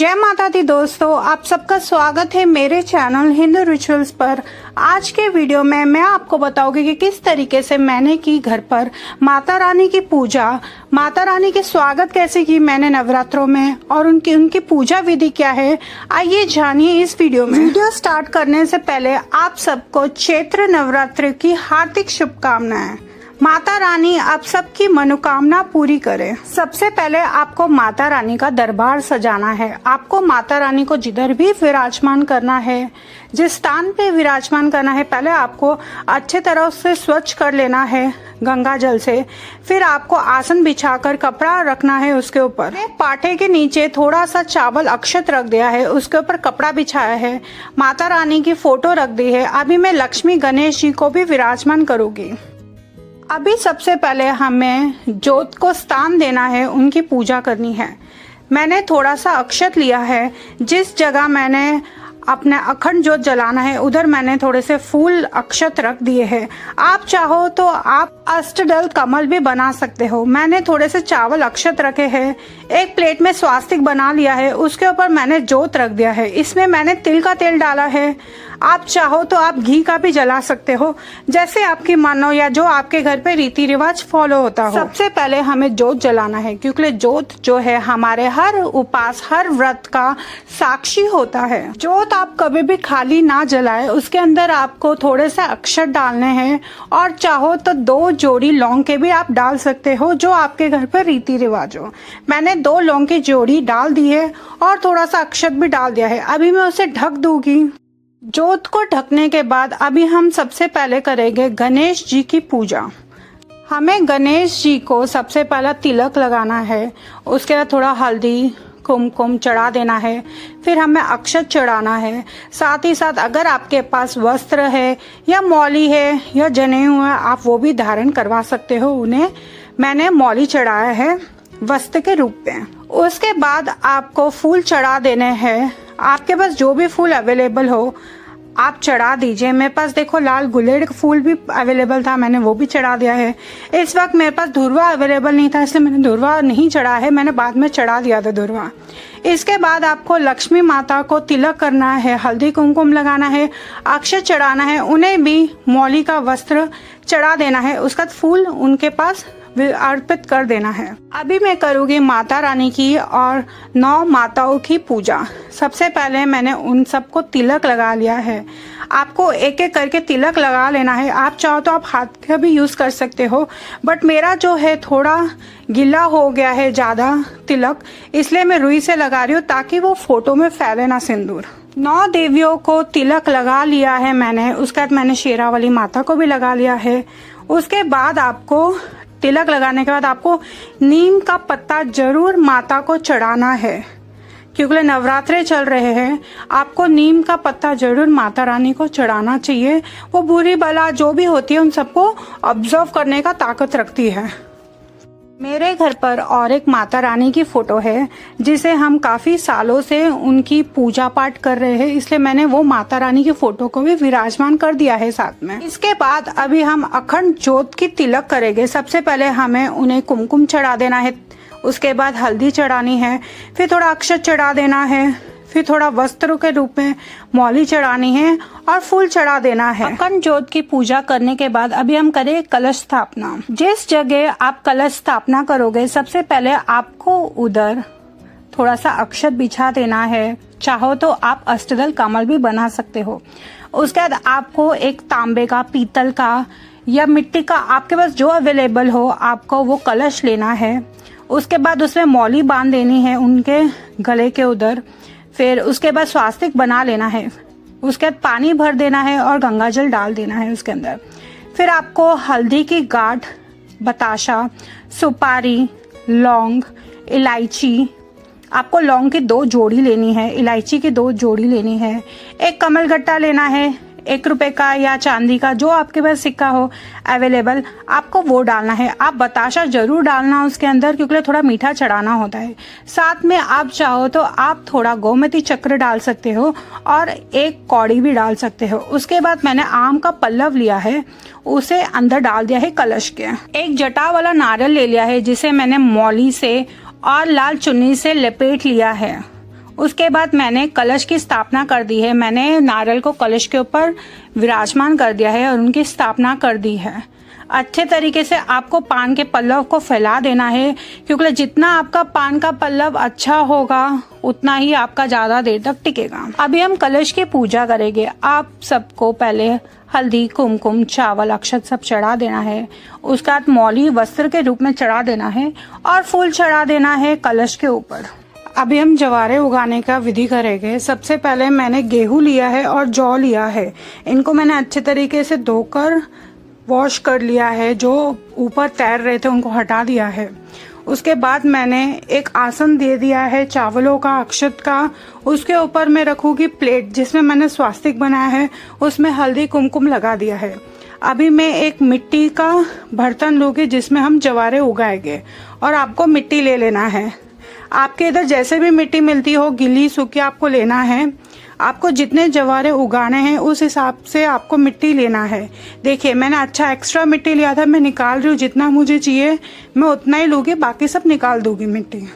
जय माता दी दोस्तों, आप सबका स्वागत है मेरे चैनल हिंदू रिचुअल्स पर। आज के वीडियो में मैं आपको बताऊंगी कि किस तरीके से मैंने की घर पर माता रानी की पूजा, माता रानी के स्वागत कैसे की मैंने नवरात्रों में और उनकी पूजा विधि क्या है। आइए जानिए इस वीडियो में। वीडियो स्टार्ट करने से पहले आप सबको चैत्र नवरात्रि की हार्दिक शुभकामनाएं। माता रानी आप सबकी मनोकामना पूरी करे। सबसे पहले आपको माता रानी का दरबार सजाना है। आपको माता रानी को जिधर भी विराजमान करना है, जिस स्थान पे विराजमान करना है, पहले आपको अच्छे तरह से स्वच्छ कर लेना है गंगा जल से। फिर आपको आसन बिछाकर कपड़ा रखना है उसके ऊपर। पाटे के नीचे थोड़ा सा चावल अक्षत रख दिया है, उसके ऊपर कपड़ा बिछाया है, माता रानी की फोटो रख दी है। अभी मैं लक्ष्मी गणेश जी को भी विराजमान करूंगी। अभी सबसे पहले हमें ज्योत को स्थान देना है, उनकी पूजा करनी है। मैंने थोड़ा सा अक्षत लिया है, जिस जगह मैंने अपने अखंड ज्योत जलाना है उधर मैंने थोड़े से फूल अक्षत रख दिए हैं। आप चाहो तो आप अष्टदल कमल भी बना सकते हो। मैंने थोड़े से चावल अक्षत रखे हैं, एक प्लेट में स्वास्तिक बना लिया है, उसके ऊपर मैंने ज्योत रख दिया है। इसमें मैंने तिल का तेल डाला है। आप चाहो तो आप घी का भी जला सकते हो, जैसे आपकी मानो या जो आपके घर पे रीति रिवाज फॉलो होता हो। सबसे पहले हमें ज्योत जलाना है, क्योंकि ज्योत जो है हमारे हर उपास, हर व्रत का साक्षी होता है। ज्योत आप कभी भी खाली ना जलाए, उसके अंदर आपको थोड़े से अक्षर डालने हैं और चाहो तो 2 जोड़ी लौंग के भी आप डाल सकते हो, जो आपके घर पर रीति रिवाज हो। मैंने 2 लौंग की जोड़ी डाल दी है और थोड़ा सा अक्षत भी डाल दिया है। अभी मैं उसे ढक दूंगी। ज्योत को ढकने के बाद अभी हम सबसे पहले करेंगे गणेश जी की पूजा। हमें गणेश जी को सबसे पहला तिलक लगाना है, उसके बाद थोड़ा हल्दी कुमकुम चढ़ा देना है, फिर हमें अक्षत चढ़ाना है। साथ ही साथ अगर आपके पास वस्त्र है या मौली है या जनेऊ है, आप वो भी धारण करवा सकते हो उन्हें। मैंने मौली चढ़ाया है वस्त्र के रूप में। उसके बाद आपको फूल चढ़ा देने हैं। आपके पास जो भी फूल अवेलेबल हो आप चढ़ा दीजिए। मेरे पास देखो लाल गुलेड़ का फूल भी अवेलेबल था, मैंने वो भी चढ़ा दिया है। इस वक्त मेरे पास धुरवा अवेलेबल नहीं था, इसलिए मैंने धुरवा नहीं चढ़ा है, मैंने बाद में चढ़ा दिया था धुरवा। इसके बाद आपको लक्ष्मी माता को तिलक करना है, हल्दी कुमकुम लगाना है, अक्षत चढ़ाना है, उन्हें भी मौली का वस्त्र चढ़ा देना है। उसका फूल उनके पास अर्पित कर देना है। अभी मैं करूंगी माता रानी की और 9 माताओं की पूजा। सबसे पहले मैंने उन सबको तिलक लगा लिया है। आपको एक एक करके तिलक लगा लेना है। आप चाहो तो आप हाथ का भी यूज कर सकते हो, बट मेरा जो है थोड़ा गीला हो गया है ज्यादा तिलक, इसलिए मैं रुई से लगा रही हूँ ताकि वो फोटो में फैले ना सिंदूर। 9 देवियों को तिलक लगा लिया है मैंने। उसके बाद मैंने शेरावाली माता को भी लगा लिया है। उसके बाद आपको तिलक लगाने के बाद आपको नीम का पत्ता जरूर माता को चढ़ाना है, क्योंकि नवरात्रे चल रहे हैं। आपको नीम का पत्ता जरूर माता रानी को चढ़ाना चाहिए। वो बुरी बला जो भी होती है उन सबको ऑब्जर्व करने का ताकत रखती है। मेरे घर पर और एक माता रानी की फोटो है, जिसे हम काफी सालों से उनकी पूजा पाठ कर रहे हैं, इसलिए मैंने वो माता रानी की फोटो को भी विराजमान कर दिया है साथ में। इसके बाद अभी हम अखंड ज्योत की तिलक करेंगे। सबसे पहले हमें उन्हें कुमकुम चढ़ा देना है, उसके बाद हल्दी चढ़ानी है, फिर थोड़ा अक्षत चढ़ा देना है, फिर थोड़ा वस्त्र के रूप में मौली चढ़ानी है और फूल चढ़ा देना है। अखंड ज्योत की पूजा करने के बाद अभी हम करें कलश स्थापना। जिस जगह आप कलश स्थापना करोगे, सबसे पहले आपको उधर थोड़ा सा अक्षत बिछा देना है। चाहो तो आप अष्टदल कमल भी बना सकते हो। उसके बाद आपको एक तांबे का, पीतल का या मिट्टी का, आपके पास जो अवेलेबल हो, आपको वो कलश लेना है। उसके बाद उसमें मौली बांध देनी है उनके गले के उधर। फिर उसके बाद स्वास्तिक बना लेना है। उसके बाद पानी भर देना है और गंगा जल डाल देना है उसके अंदर। फिर आपको हल्दी की गांठ, बताशा, सुपारी, लौंग, इलायची, आपको लौंग की 2 जोड़ी लेनी है, इलायची की 2 जोड़ी लेनी है, एक कमल गट्टा लेना है, 1 रुपए का या चांदी का, जो आपके पास सिक्का हो अवेलेबल, आपको वो डालना है। आप बताशा जरूर डालना उसके अंदर, क्योंकि थोड़ा मीठा चढ़ाना होता है। साथ में आप चाहो तो आप थोड़ा गोमती चक्र डाल सकते हो और एक कौड़ी भी डाल सकते हो। उसके बाद मैंने आम का पल्लव लिया है, उसे अंदर डाल दिया है कलश के। एक जटा वाला नारियल ले लिया है, जिसे मैंने मौली से और लाल चुन्नी से लपेट लिया है। उसके बाद मैंने कलश की स्थापना कर दी है। मैंने नारियल को कलश के ऊपर विराजमान कर दिया है और उनकी स्थापना कर दी है। अच्छे तरीके से आपको पान के पल्लव को फैला देना है, क्योंकि जितना आपका पान का पल्लव अच्छा होगा उतना ही आपका ज़्यादा देर तक टिकेगा। अभी हम कलश की पूजा करेंगे। आप सबको पहले हल्दी, कुमकुम, चावल, अक्षत सब चढ़ा देना है। उसके बाद मौली वस्त्र के रूप में चढ़ा देना है और फूल चढ़ा देना है कलश के ऊपर। अभी हम जवारे उगाने का विधि करेंगे। सबसे पहले मैंने गेहूं लिया है और जौ लिया है। इनको मैंने अच्छे तरीके से धोकर वॉश कर लिया है। जो ऊपर तैर रहे थे उनको हटा दिया है। उसके बाद मैंने एक आसन दे दिया है चावलों का, अक्षत का। उसके ऊपर मैं रखूंगी प्लेट जिसमें मैंने स्वास्तिक बनाया है। उसमें हल्दी कुमकुम लगा दिया है। अभी मैं एक मिट्टी का बर्तन लूंगी जिसमें हम जवारे उगाएंगे और आपको मिट्टी ले लेना है। आपके इधर जैसे भी मिट्टी मिलती हो, गीली सूखी, आपको लेना है। आपको जितने जवारे उगाने हैं उस हिसाब से आपको मिट्टी लेना है। देखिए मैंने अच्छा एक्स्ट्रा मिट्टी लिया था, मैं निकाल रही हूँ। जितना मुझे चाहिए मैं उतना ही लूँगी, बाकी सब निकाल दूंगी मिट्टी।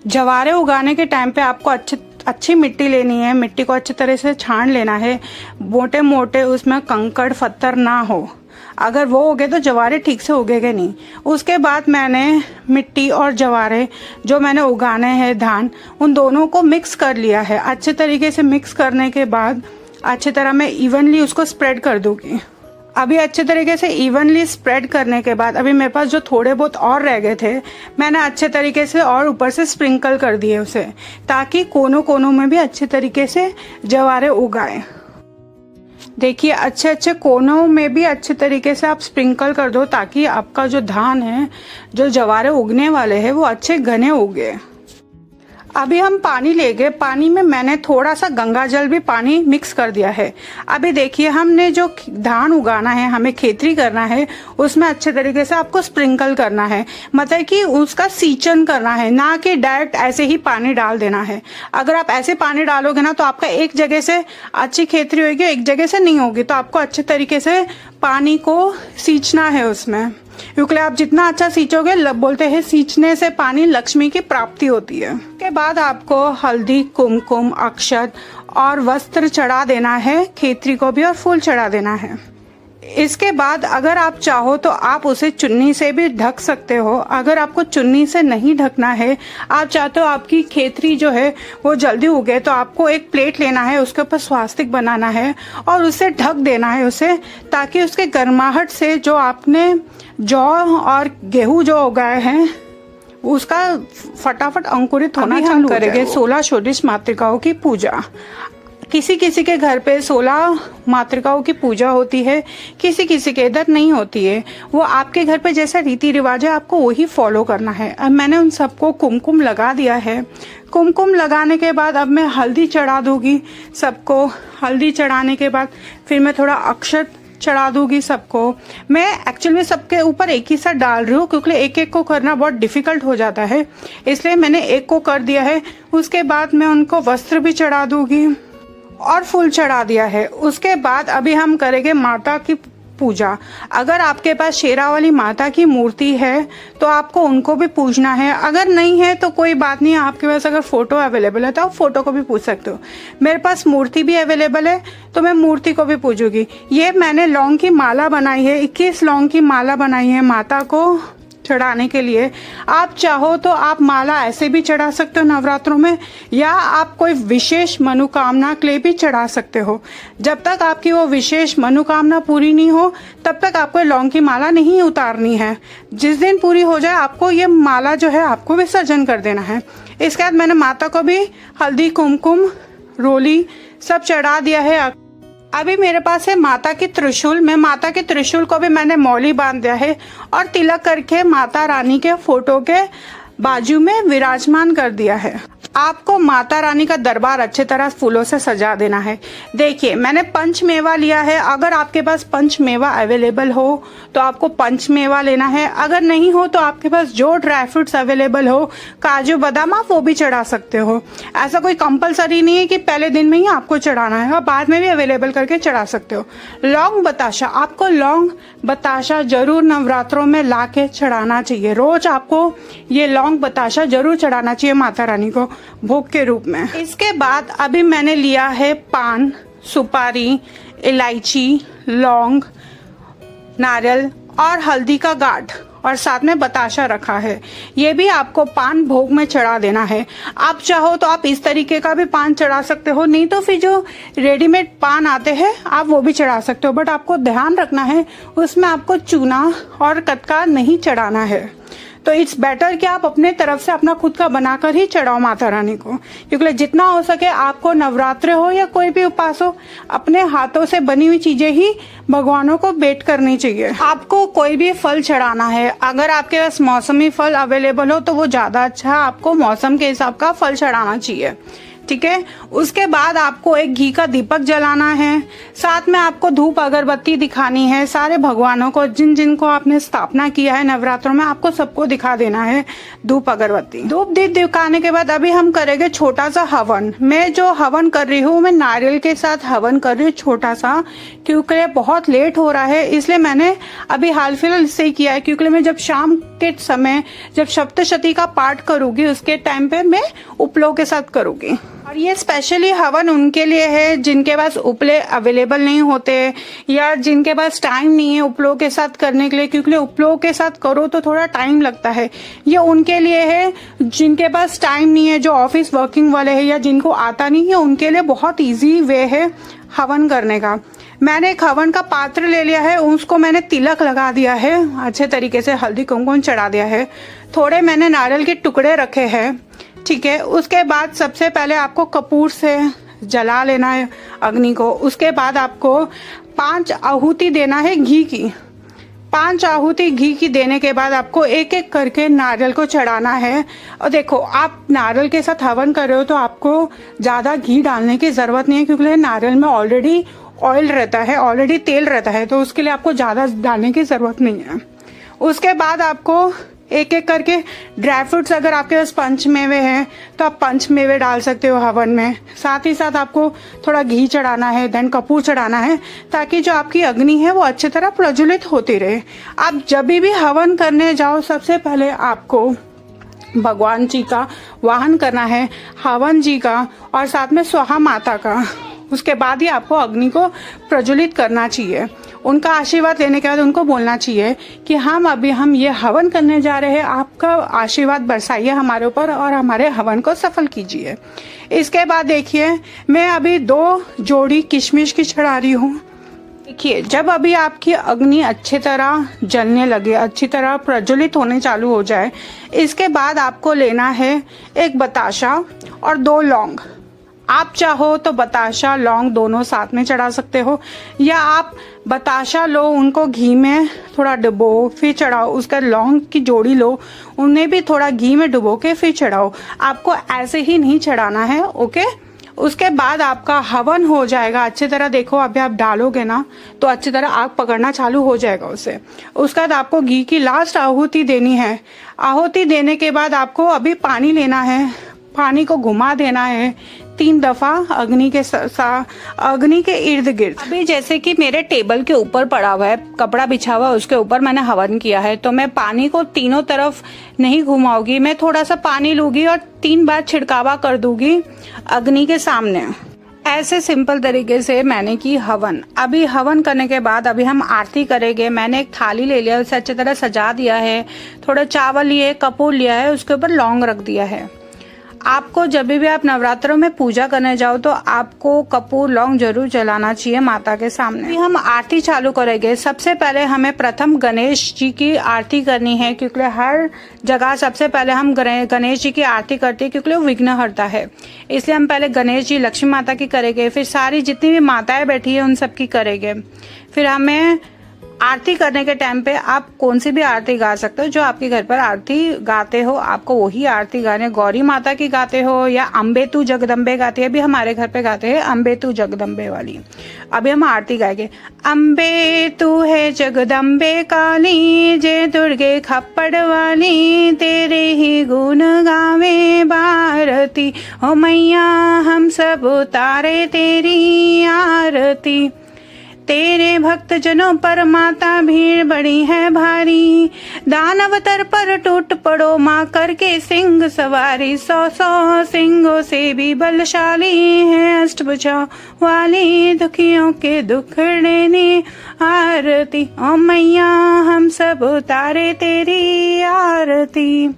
जवारे उगाने के टाइम पे आपको अच्छी मिट्टी लेनी है। मिट्टी को अच्छी तरह से छान लेना है। मोटे मोटे उसमें कंकड़ पत्थर ना हो। अगर वो हो गए तो जवारे ठीक से उगेंगे नहीं। उसके बाद मैंने मिट्टी और जवारे जो मैंने उगाने हैं धान, उन दोनों को मिक्स कर लिया है। अच्छे तरीके से मिक्स करने के बाद अच्छी तरह मैं इवनली उसको स्प्रेड कर दूंगी। अभी अच्छे तरीके से इवनली स्प्रेड करने के बाद अभी मेरे पास जो थोड़े बहुत और रह गए थे मैंने अच्छे तरीके से और ऊपर से स्प्रिंकल कर दिए उसे, ताकि कोनों कोनों में भी अच्छे तरीके से जवारे उगाए। देखिए अच्छे अच्छे कोनों में भी अच्छे तरीके से आप स्प्रिंकल कर दो, ताकि आपका जो धान है, जो जवारे उगने वाले हैं, वो अच्छे घने उगे। अभी हम पानी लेंगे। पानी में मैंने थोड़ा सा गंगा जल भी पानी मिक्स कर दिया है। अभी देखिए हमने जो धान उगाना है, हमें खेती करना है, उसमें अच्छे तरीके से आपको स्प्रिंकल करना है। मतलब कि उसका सींचन करना है, ना कि डायरेक्ट ऐसे ही पानी डाल देना है। अगर आप ऐसे पानी डालोगे ना तो आपका एक जगह से अच्छी खेती होगी, एक जगह से नहीं होगी। तो आपको अच्छे तरीके से पानी को सींचना है उसमें, क्योंकि आप जितना अच्छा सींचोगे, बोलते हैं सींचने से पानी लक्ष्मी की प्राप्ति होती है। के बाद आपको हल्दी, कुमकुम, अक्षत और वस्त्र चढ़ा देना है, खेतरी को भी, और फूल चढ़ा देना है। इसके बाद अगर आप चाहो तो आप उसे चुन्नी से भी ढक सकते हो। अगर आपको चुन्नी से नहीं ढकना है, आप चाहते हो आपकी खेतरी जो है वो जल्दी उगे, तो आपको एक प्लेट लेना है, उसके ऊपर स्वास्तिक बनाना है और उसे ढक देना है उसे, ताकि उसके गर्माहट से जो आपने जौ और गेहूं जो उगाए हैं उसका फटाफट अंकुरित होना चालू हो जाएगा। 16 षोडश मातृकाओं की पूजा। किसी किसी के घर पे 16 मातृकाओं की पूजा होती है, किसी किसी के इधर नहीं होती है। वो आपके घर पे जैसा रीति रिवाज है आपको वही फॉलो करना है। अब मैंने उन सबको कुमकुम लगा दिया है। कुमकुम लगाने के बाद अब मैं हल्दी चढ़ा दूंगी सबको। हल्दी चढ़ाने के बाद फिर मैं थोड़ा अक्षत चढ़ा दूंगी सबको। मैं एक्चुअली में सबके ऊपर एक ही साथ डाल रही हूँ, क्योंकि एक एक को करना बहुत डिफिकल्ट हो जाता है, इसलिए मैंने एक को कर दिया है। उसके बाद मैं उनको वस्त्र भी चढ़ा दूंगी और फूल चढ़ा दिया है। उसके बाद अभी हम करेंगे माता की पूजा। अगर आपके पास शेरावाली माता की मूर्ति है तो आपको उनको भी पूजना है। अगर नहीं है तो कोई बात नहीं, आपके पास अगर फोटो अवेलेबल है तो आप फोटो को भी पूज सकते हो। मेरे पास मूर्ति भी अवेलेबल है तो मैं मूर्ति को भी पूजूंगी। ये मैंने लौंग की माला बनाई है, 21 लौंग की माला बनाई है माता को चढ़ाने के लिए। आप चाहो तो आप माला ऐसे भी चढ़ा सकते हो नवरात्रों में, या आप कोई विशेष मनोकामना के लिए भी चढ़ा सकते हो। जब तक आपकी वो विशेष मनोकामना पूरी नहीं हो तब तक आपको लौंग की माला नहीं उतारनी है। जिस दिन पूरी हो जाए आपको ये माला जो है आपको विसर्जन कर देना है। इसके बाद मैंने माता को भी हल्दी, कुमकुम, रोली सब चढ़ा दिया है। अभी मेरे पास है माता की त्रिशूल। मैं माता के त्रिशूल को भी मैंने मौली बांध दिया है और तिलक करके माता रानी के फोटो के बाजू में विराजमान कर दिया है। आपको माता रानी का दरबार अच्छे तरह फूलों से सजा देना है। देखिए मैंने पंचमेवा लिया है। अगर आपके पास पंचमेवा अवेलेबल हो तो आपको पंचमेवा लेना है। अगर नहीं हो तो आपके पास जो ड्राई फ्रूट्स अवेलेबल हो, काजू बादाम, आप वो भी चढ़ा सकते हो। ऐसा कोई कंपलसरी नहीं है कि पहले दिन में ही आपको चढ़ाना है, आप बाद में भी अवेलेबल करके चढ़ा सकते हो। लौंग बताशा, आपको लौंग बताशा जरूर नवरात्रों में ला के चढ़ाना चाहिए। रोज आपको ये लौंग बताशा जरूर चढ़ाना चाहिए माता रानी को। भोग के रूप में। इसके बाद अभी मैंने लिया है पान, सुपारी, इलायची, लौंग, नारियल और हल्दी का गांठ और साथ में बताशा रखा है। ये भी आपको पान भोग में चढ़ा देना है। आप चाहो तो आप इस तरीके का भी पान चढ़ा सकते हो, नहीं तो फिर जो रेडीमेड पान आते हैं आप वो भी चढ़ा सकते हो, बट आपको ध्यान रखना है उसमें आपको चूना और कटका नहीं चढ़ाना है। तो इट्स बेटर कि आप अपने तरफ से अपना खुद का बनाकर ही चढ़ाओ माता रानी को, क्योंकि जितना हो सके आपको नवरात्र हो या कोई भी उपास हो, अपने हाथों से बनी हुई चीजें ही भगवानों को भेंट करनी चाहिए। आपको कोई भी फल चढ़ाना है, अगर आपके पास मौसमी फल अवेलेबल हो तो वो ज्यादा अच्छा, आपको मौसम के हिसाब का फल चढ़ाना चाहिए, ठीक है। उसके बाद आपको एक घी का दीपक जलाना है, साथ में आपको धूप अगरबत्ती दिखानी है। सारे भगवानों को जिन जिनको आपने स्थापना किया है नवरात्रों में, आपको सबको दिखा देना है धूप अगरबत्ती। धूप दीप दिखाने के बाद अभी हम करेंगे छोटा सा हवन। मैं जो हवन कर रही हूँ मैं नारियल के साथ हवन कर रही हूँ छोटा सा, क्योंकि बहुत लेट हो रहा है इसलिए मैंने अभी हाल फिलहाल इससे किया है, क्योंकि मैं जब शाम के समय जब सप्तशती का पाठ करूंगी उसके टाइम पे मैं उपलों के साथ करूंगी। और ये स्पेशली हवन उनके लिए है जिनके पास उपले अवेलेबल नहीं होते या जिनके पास टाइम नहीं है उपलों के साथ करने के लिए, क्योंकि उपलों के साथ करो तो थोड़ा टाइम लगता है। ये उनके लिए है जिनके पास टाइम नहीं है, जो ऑफिस वर्किंग वाले हैं या जिनको आता नहीं है, उनके लिए बहुत ईजी वे है हवन करने का। मैंने एक हवन का पात्र ले लिया है, उसको मैंने तिलक लगा दिया है, अच्छे तरीके से हल्दी कुमकुम चढ़ा दिया है, थोड़े मैंने नारियल के टुकड़े रखे हैं, ठीक है। उसके बाद सबसे पहले आपको कपूर से जला लेना है अग्नि को। उसके बाद आपको 5 आहुति देना है घी की। 5 आहुति घी की देने के बाद आपको एक एक करके नारियल को चढ़ाना है। और देखो आप नारियल के साथ हवन कर रहे हो तो आपको ज्यादा घी डालने की जरूरत नहीं है, क्योंकि नारियल में ऑलरेडी ऑयल रहता है, ऑलरेडी तेल रहता है, तो उसके लिए आपको ज्यादा डालने की जरूरत नहीं है। उसके बाद आपको एक एक करके ड्राई फ्रूट्स, अगर आपके पास पंचमेवे हैं तो आप पंचमेवे डाल सकते हो हवन में। साथ ही साथ आपको थोड़ा घी चढ़ाना है, देन कपूर चढ़ाना है, ताकि जो आपकी अग्नि है वो अच्छी तरह प्रज्वलित होती रहे। आप जब भी हवन करने जाओ सबसे पहले आपको भगवान जी का वाहन करना है, हवन जी का और साथ में स्वाहा माता का। उसके बाद ही आपको अग्नि को प्रज्वलित करना चाहिए। उनका आशीर्वाद लेने के बाद उनको बोलना चाहिए कि हम ये हवन करने जा रहे हैं, आपका आशीर्वाद बरसाइए हमारे ऊपर और हमारे हवन को सफल कीजिए। इसके बाद देखिए मैं अभी 2 जोड़ी किशमिश की चढ़ा रही हूँ। देखिए जब अभी आपकी अग्नि अच्छी तरह जलने लगे, अच्छी तरह प्रज्वलित होने चालू हो जाए, इसके बाद आपको लेना है एक बताशा और 2 लौंग। आप चाहो तो बताशा लौंग दोनों साथ में चढ़ा सकते हो, या आप बताशा लो, उनको घी में थोड़ा डुबो फिर चढ़ाओ, उसका लौंग की जोड़ी लो, उन्हें भी थोड़ा घी में डुबो के फिर चढ़ाओ। आपको ऐसे ही नहीं चढ़ाना है, ओके। उसके बाद आपका हवन हो जाएगा अच्छी तरह। देखो अभी आप डालोगे ना तो अच्छी तरह आग पकड़ना चालू हो जाएगा उससे। उसके बाद आपको घी की लास्ट आहुति देनी है। आहुति देने के बाद आपको अभी पानी लेना है, पानी को घुमा देना है 3 दफा अग्नि के इर्द गिर्द। अभी जैसे कि मेरे टेबल के ऊपर पड़ा हुआ है, कपड़ा बिछा हुआ है, उसके ऊपर मैंने हवन किया है, तो मैं पानी को तीनों तरफ नहीं घुमाऊंगी, मैं थोड़ा सा पानी लूंगी और 3 बार छिड़कावा कर दूंगी अग्नि के सामने। ऐसे सिंपल तरीके से मैंने की हवन। अभी हवन करने के बाद अभी हम आरती करेंगे। मैंने एक थाली ले लिया, उसे अच्छी तरह सजा दिया है, थोड़ा चावल लिए, कपूर लिया है, उसके ऊपर लौंग रख दिया है। आपको जब भी आप नवरात्रों में पूजा करने जाओ तो आपको कपूर लौंग जरूर जलाना चाहिए माता के सामने। हम आरती चालू करेंगे। सबसे पहले हमें प्रथम गणेश जी की आरती करनी है, क्योंकि हर जगह सबसे पहले हम गणेश जी की आरती करते हैं, क्योंकि वो विघ्नहर्ता है। इसलिए हम पहले गणेश जी, लक्ष्मी माता की करेंगे, फिर सारी जितनी भी माताएं बैठी है उन सबकी करेंगे। फिर हमें आरती करने के टाइम पे आप कौन सी भी आरती गा सकते हो, जो आपके घर पर आरती गाते हो आपको वही आरती गाने। गौरी माता की गाते हो या अम्बे तू जगदम्बे गाती है, अभी हमारे घर पे गाते हैं अम्बे तू जगदम्बे वाली। अभी हम आरती गाएंगे। अम्बे तू है जगदम्बे काली, जय दुर्गे खप्पड़ वाली, तेरे ही गुण गावे भारती, हो मैया हम सब उतारे तेरी आरती। तेरे भक्त जनों पर माता भीड़ बड़ी है भारी, दानवतर पर टूट पड़ो माँ करके सिंह सवारी, 100 सिंहों से भी बलशाली है अष्टभुजा वाली, दुखियों के दुख देने आरती, ओ मैया हम सब उतारे तेरी आरती।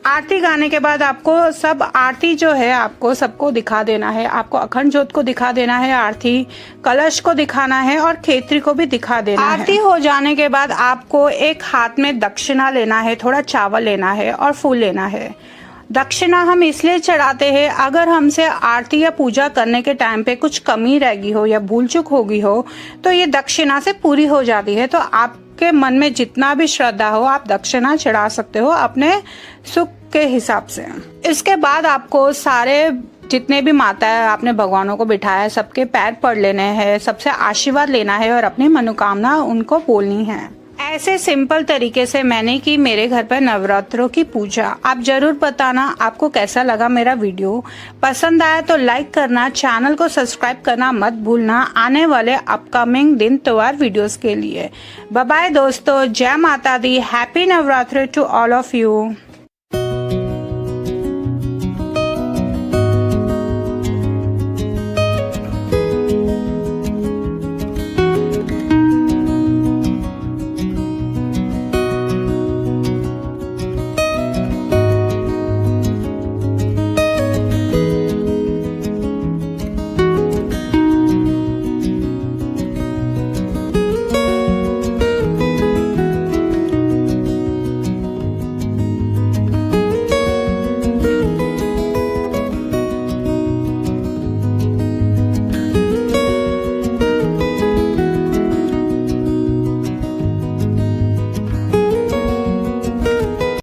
आरती गाने के बाद आपको सब आरती जो है आपको सबको दिखा देना है। आपको अखंड ज्योत को दिखा देना है, आरती कलश को दिखाना है और खेतरी को भी दिखा देना है। आरती हो जाने के बाद आपको एक हाथ में दक्षिणा लेना है, थोड़ा चावल लेना है और फूल लेना है। दक्षिणा हम इसलिए चढ़ाते हैं, अगर हमसे आरती या पूजा करने के टाइम पे कुछ कमी रह गई हो या भूल चूक हो गई हो तो ये दक्षिणा से पूरी हो जाती है। तो आपके मन में जितना भी श्रद्धा हो आप दक्षिणा चढ़ा सकते हो अपने सुख के हिसाब से। इसके बाद आपको सारे जितने भी माता है आपने भगवानों को बिठाया है सबके पैर पड़ लेने हैं, सबसे आशीर्वाद लेना है और अपनी मनोकामना उनको बोलनी है। ऐसे सिंपल तरीके से मैंने की मेरे घर पर नवरात्रों की पूजा। आप जरूर बताना आपको कैसा लगा मेरा वीडियो। पसंद आया तो लाइक करना, चैनल को सब्सक्राइब करना मत भूलना आने वाले अपकमिंग दिन त्योहार वीडियोस के लिए। बाय बाय दोस्तों, जय माता दी, happy Navratri to all of you.